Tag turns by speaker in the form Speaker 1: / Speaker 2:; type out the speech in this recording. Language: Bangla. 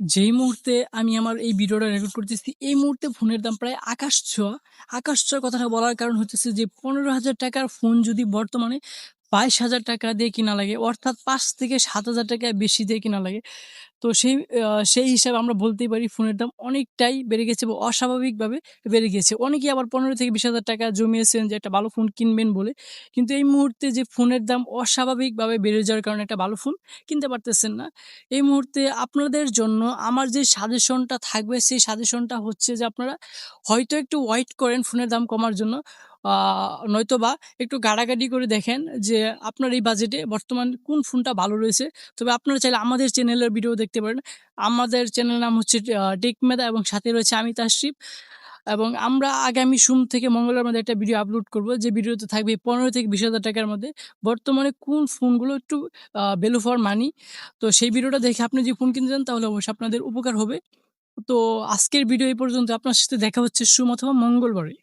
Speaker 1: যেই মুহূর্তে আমি আমার এই ভিডিওটা রেকর্ড করতেছি, এই মুহূর্তে ফোনের দাম প্রায় আকাশ ছোঁয়া। আকাশ ছোঁয়া কথাটা বলার কারণ হচ্ছে যে ৳১৫,০০০ ফোন যদি বর্তমানে ৳২২,০০০ দিয়ে কিনা লাগে, অর্থাৎ ৳৫,000 থেকে ৳৭,000 বেশি দিয়ে কিনা লাগে। তো সেই হিসাবে আমরা বলতেই পারি ফোনের দাম অনেকটাই বেড়ে গেছে বা অস্বাভাবিকভাবে বেড়ে গিয়েছে। অনেকেই আবার ১৫,000-২০,000 জমিয়েছেন যে একটা ভালো ফোন কিনবেন বলে। কিন্তু এই মুহূর্তে যে ফোনের দাম অস্বাভাবিকভাবে বেড়ে যাওয়ার কারণে একটা ভালো ফোন কিনতে পারতেছেন না। এই মুহূর্তে আপনাদের জন্য আমার যে সাজেশনটা থাকবে সেই সাজেশনটা হচ্ছে যে আপনারা হয়তো একটু ওয়েট করেন ফোনের দাম কমার জন্য। আ নয়তোবা একটু গাড়াগাড়ি করে দেখেন যে আপনার এই বাজেটে বর্তমান কোন ফোনটা ভালো রয়েছে। তবে আপনারা চাইলে আমাদের চ্যানেলের ভিডিও দেখতে পারেন। আমাদের চ্যানেলের নাম হচ্ছে টেকমেদা এবং সাথে রয়েছে আমি তাশরিফ এবং আমরা আগামী সোম থেকে মঙ্গলবার মধ্যে একটা ভিডিও আপলোড করব। যে ভিডিওতে থাকবে ১৫,000-২০,000 মধ্যে বর্তমানে কোন ফোনগুলো একটু ভ্যালু ফর মানি। তো সেই ভিডিওটা দেখে আপনি যদি ফোন কিনতে চান তাহলে অবশ্যই আপনাদের উপকার হবে। তো আজকের ভিডিও এই পর্যন্ত। আপনার সাথে দেখা হচ্ছে সোম অথবা মঙ্গলবারে।